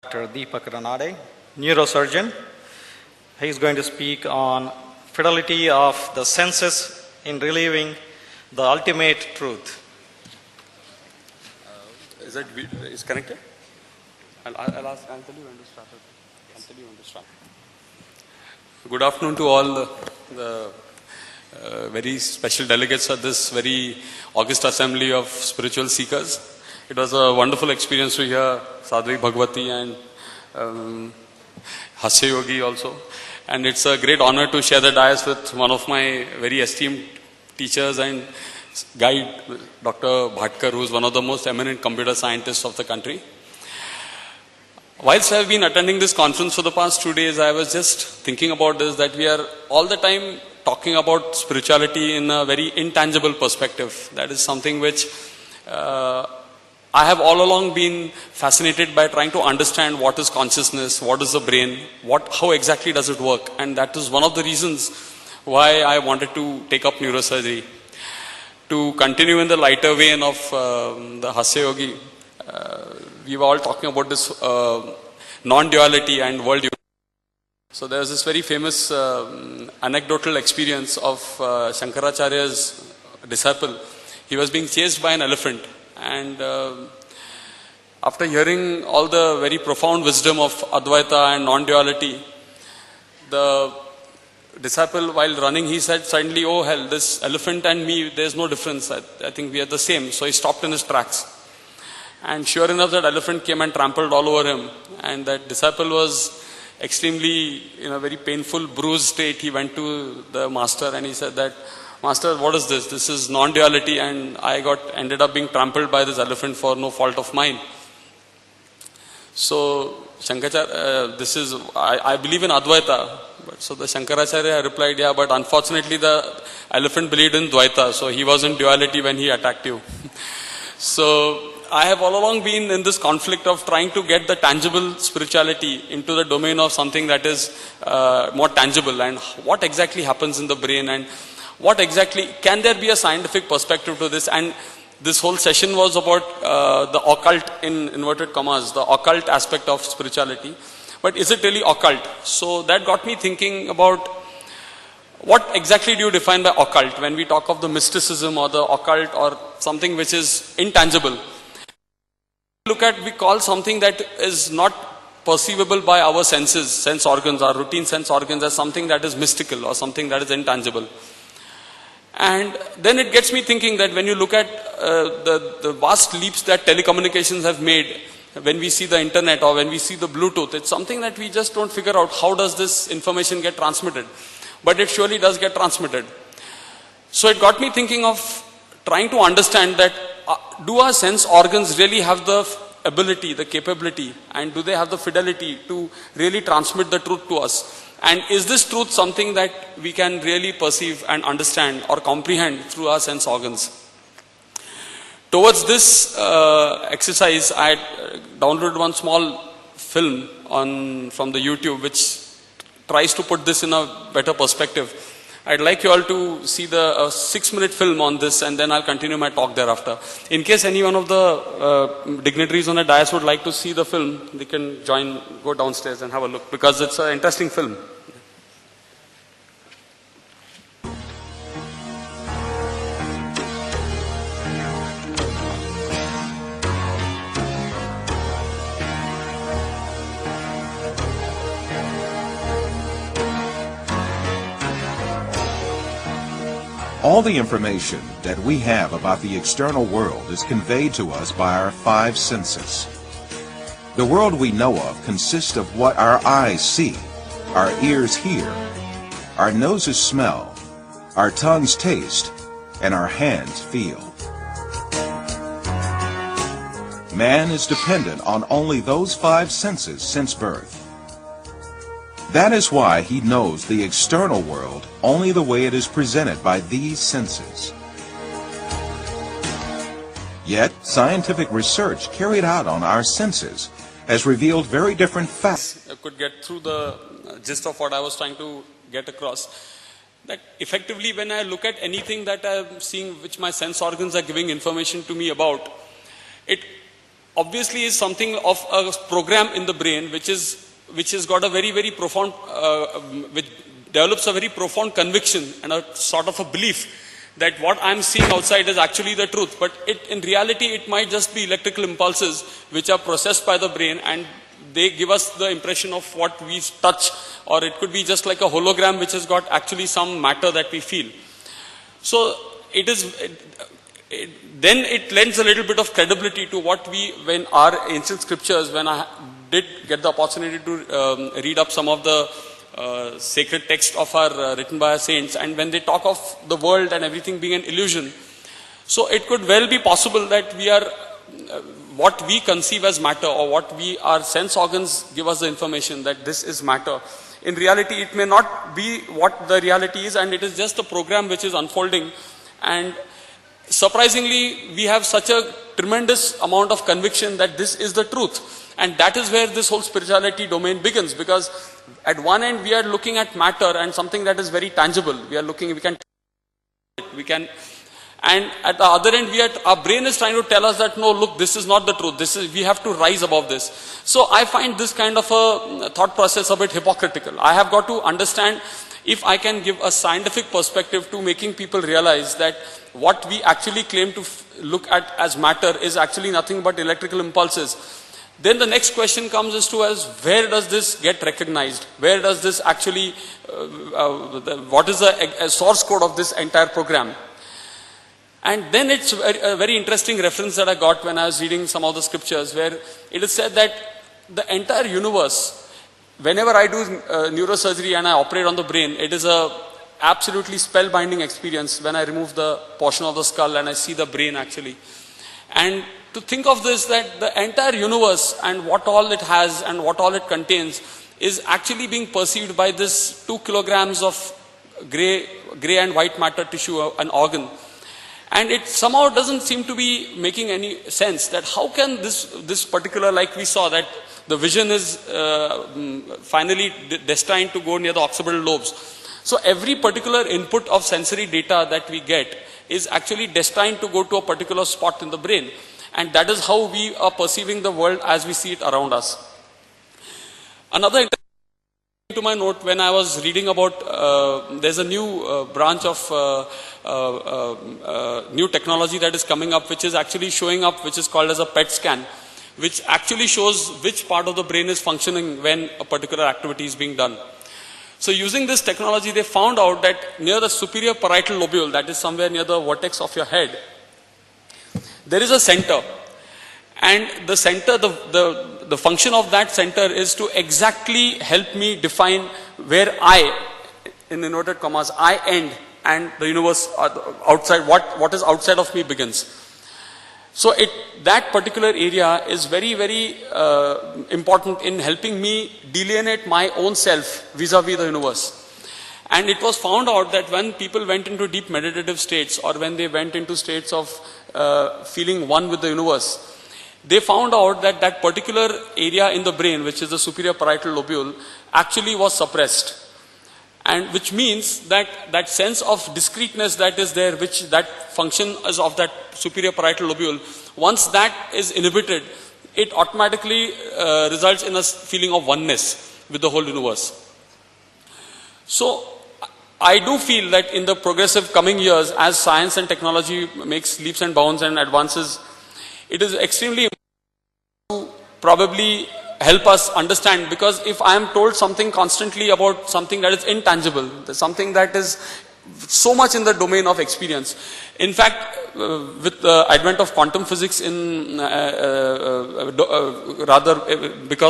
Dr. DeepakRanade, neurosurgeon. He is going to speak on fidelity of the senses in relieving the ultimate truth. Is connected? I'll tell you when to start. Good afternoon to all the very special delegates at this very august assembly of spiritual seekers. It was a wonderful experience to hear Sadhvi Bhagwati and Hasya Yogi also. And it's a great honor to share the dais with one of my very esteemed teachers and guide, Dr. Bhatkar, who is one of the most eminent computer scientists of the country. Whilst I have been attending this conference for the past 2 days, I was just thinking about this, that we are all the time talking about spirituality in a very intangible perspective. That is something which I have all along been fascinated by, trying to understand what is consciousness, what is the brain, how exactly does it work. And that is one of the reasons why I wanted to take up neurosurgery. To continue in the lighter vein of the Hasya Yogi, we were all talking about this non-duality and world unity. So there was this very famous anecdotal experience of Shankaracharya's disciple. He was being chased by an elephant, and after hearing all the very profound wisdom of Advaita and non-duality, the disciple, while running, he said suddenly, "Oh hell, this elephant and me, there's no difference. I think we are the same." So he stopped in his tracks. And sure enough, that elephant came and trampled all over him. And that disciple was extremely, in a very painful, bruised state. He went to the master and he said that, "Master, what is this? This is non-duality, and I ended up being trampled by this elephant for no fault of mine." So Shankaracharya, I believe in Advaita. So the Shankaracharya replied, "Yeah, but unfortunately the elephant believed in Dvaita, so he was in duality when he attacked you." So I have all along been in this conflict of trying to get the tangible spirituality into the domain of something that is more tangible, and what exactly happens in the brain, and what exactly, can there be a scientific perspective to this? And this whole session was about the occult, in inverted commas, the occult aspect of spirituality. But is it really occult? So that got me thinking about what exactly do you define by occult when we talk of the mysticism or the occult or something which is intangible. We call something that is not perceivable by our senses, sense organs, our routine sense organs, as something that is mystical or something that is intangible. And then it gets me thinking that when you look at the vast leaps that telecommunications have made, when we see the internet or when we see the Bluetooth, it's something that we just don't figure out how does this information get transmitted. But it surely does get transmitted. So it got me thinking of trying to understand that do our sense organs really have the ability, the capability, and do they have the fidelity to really transmit the truth to us? And is this truth something that we can really perceive and understand or comprehend through our sense organs? Towards this exercise, I downloaded one small film from the YouTube which tries to put this in a better perspective. I'd like you all to see the 6-minute film on this, and then I'll continue my talk thereafter. In case any one of the dignitaries on the dais would like to see the film, they can go downstairs and have a look, because it's an interesting film. All the information that we have about the external world is conveyed to us by our 5 senses. The world we know of consists of what our eyes see, our ears hear, our noses smell, our tongues taste, and our hands feel. Man is dependent on only those 5 senses since birth. That is why he knows the external world only the way it is presented by these senses. Yet, scientific research carried out on our senses has revealed very different facts. I could get through the gist of what I was trying to get across. That effectively, when I look at anything that I'm seeing, which my sense organs are giving information to me about, it obviously is something of a program in the brain which has got a very, very profound, which develops a very profound conviction and a sort of a belief that what I'm seeing outside is actually the truth. But in reality, it might just be electrical impulses which are processed by the brain, and they give us the impression of what we touch, or it could be just like a hologram which has got actually some matter that we feel. So then it lends a little bit of credibility to what when our ancient scriptures, when I did get the opportunity to read up some of the sacred text of our written by our saints, and when they talk of the world and everything being an illusion, so it could well be possible that we are what we conceive as matter, or what our sense organs give us the information that this is matter. In reality, it may not be what the reality is, and it is just a program which is unfolding. And surprisingly, we have such a tremendous amount of conviction that this is the truth. And that is where this whole spirituality domain begins, because at one end we are looking at matter and something that is very tangible. And at the other end, our brain is trying to tell us that no, look, this is not the truth. We have to rise above this. So I find this kind of a thought process a bit hypocritical. I have got to understand, if I can give a scientific perspective to making people realize that what we actually claim to look at as matter is actually nothing but electrical impulses. Then the next question comes as where does this get recognized? Where does this actually, what is the source code of this entire program? And then it's a very interesting reference that I got when I was reading some of the scriptures, where it is said that the entire universe, whenever I do neurosurgery and I operate on the brain, it is a absolutely spellbinding experience when I remove the portion of the skull and I see the brain actually. And to think of this, that the entire universe and what all it has and what all it contains is actually being perceived by this 2 kilograms of gray and white matter tissue, an organ. And it somehow doesn't seem to be making any sense that how can this particular, like we saw that the vision is finally destined to go near the occipital lobes. So every particular input of sensory data that we get is actually destined to go to a particular spot in the brain. And that is how we are perceiving the world as we see it around us. Another to my note, when I was reading about, there's a new branch of new technology that is coming up, which is actually showing up, which is called as a PET scan, which actually shows which part of the brain is functioning when a particular activity is being done. So using this technology, they found out that near the superior parietal lobule, that is somewhere near the vertex of your head, there is a center. And the center, the function of that center is to exactly help me define where I, in inverted commas, I end and the universe outside, what is outside of me begins. So that particular area is very, very important in helping me delineate my own self vis-a-vis the universe. And it was found out that when people went into deep meditative states, or when they went into states of feeling one with the universe, they found out that that particular area in the brain, which is the superior parietal lobule, actually was suppressed. And which means that that sense of discreteness that is there, which that function is of that superior parietal lobule, once that is inhibited, it automatically results in a feeling of oneness with the whole universe. So I do feel that in the progressive coming years, as science and technology makes leaps and bounds and advances, it is extremely important to probably help us understand, because if I am told something constantly about something that is intangible, something that is so much in the domain of experience. In fact, with the advent of quantum physics because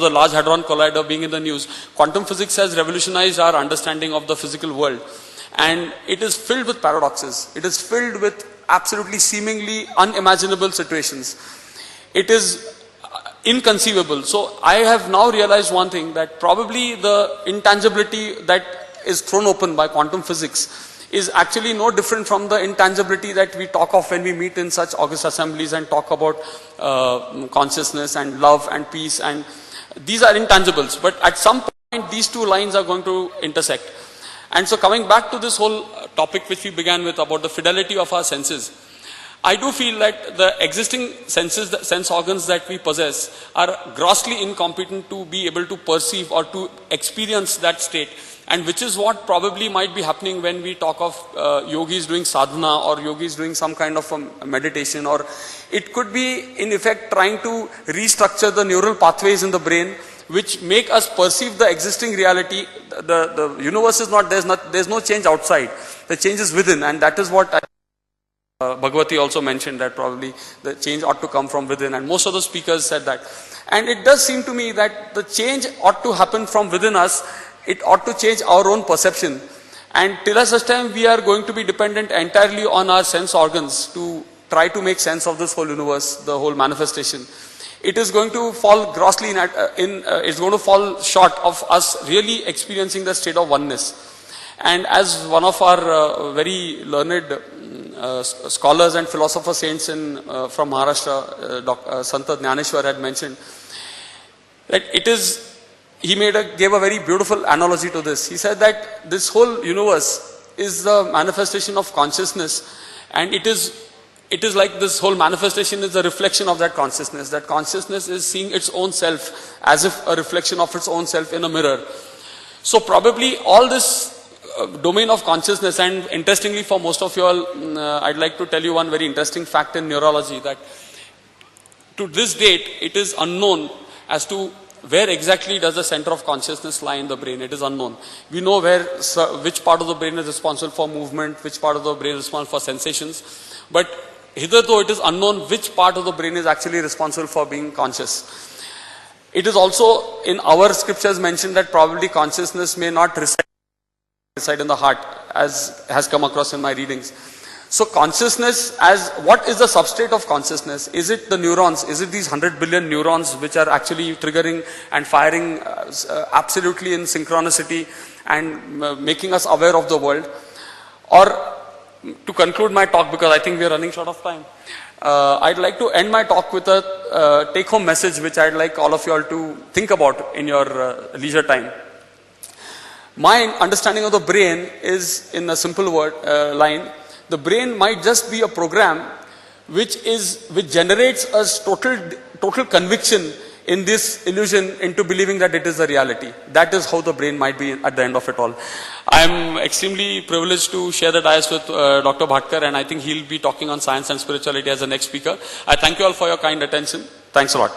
the Large Hadron Collider being in the news, quantum physics has revolutionized our understanding of the physical world. And it is filled with paradoxes. It is filled with absolutely seemingly unimaginable situations. It is inconceivable. So I have now realized one thing, that probably the intangibility that is thrown open by quantum physics is actually no different from the intangibility that we talk of when we meet in such august assemblies and talk about consciousness and love and peace, and these are intangibles, but at some point these two lines are going to intersect. And so coming back to this whole topic which we began with about the fidelity of our senses, I do feel that the existing senses, the sense organs that we possess are grossly incompetent to be able to perceive or to experience that state. And which is what probably might be happening when we talk of yogis doing sadhana or yogis doing some kind of a meditation, or it could be in effect trying to restructure the neural pathways in the brain which make us perceive the existing reality. The universe is not, there's no change outside. The change is within, and that is what Bhagavati also mentioned, that probably the change ought to come from within, and most of the speakers said that. And it does seem to me that the change ought to happen from within us. It ought to change our own perception. And till such time we are going to be dependent entirely on our sense organs to try to make sense of this whole universe, the whole manifestation. It is going to fall grossly it's going to fall short of us really experiencing the state of oneness. And as one of our very learned scholars and philosopher saints from Maharashtra, Santa Jnaneshwar had mentioned, that it is, he gave a very beautiful analogy to this. He said that this whole universe is the manifestation of consciousness, and it is like this whole manifestation is a reflection of that consciousness. That consciousness is seeing its own self as if a reflection of its own self in a mirror. So probably all this domain of consciousness, and interestingly for most of you all, I'd like to tell you one very interesting fact in neurology, that to this date it is unknown as to where exactly does the center of consciousness lie in the brain. It is unknown. We know which part of the brain is responsible for movement, which part of the brain is responsible for sensations, but hitherto it is unknown which part of the brain is actually responsible for being conscious. It is also in our scriptures mentioned that probably consciousness may not reside in the heart, as has come across in my readings. So consciousness, what is the substrate of consciousness? Is it the neurons? Is it these 100 billion neurons which are actually triggering and firing absolutely in synchronicity and making us aware of the world? Or, to conclude my talk, because I think we are running short of time, I'd like to end my talk with a take-home message which I'd like all of you all to think about in your leisure time. My understanding of the brain is, in a simple line, the brain might just be a program which generates us total conviction in this illusion into believing that it is a reality. That is how the brain might be at the end of it all. I am extremely privileged to share the dais with Dr. Bhatkar, and I think he'll be talking on science and spirituality as the next speaker. I thank you all for your kind attention. Thanks a lot.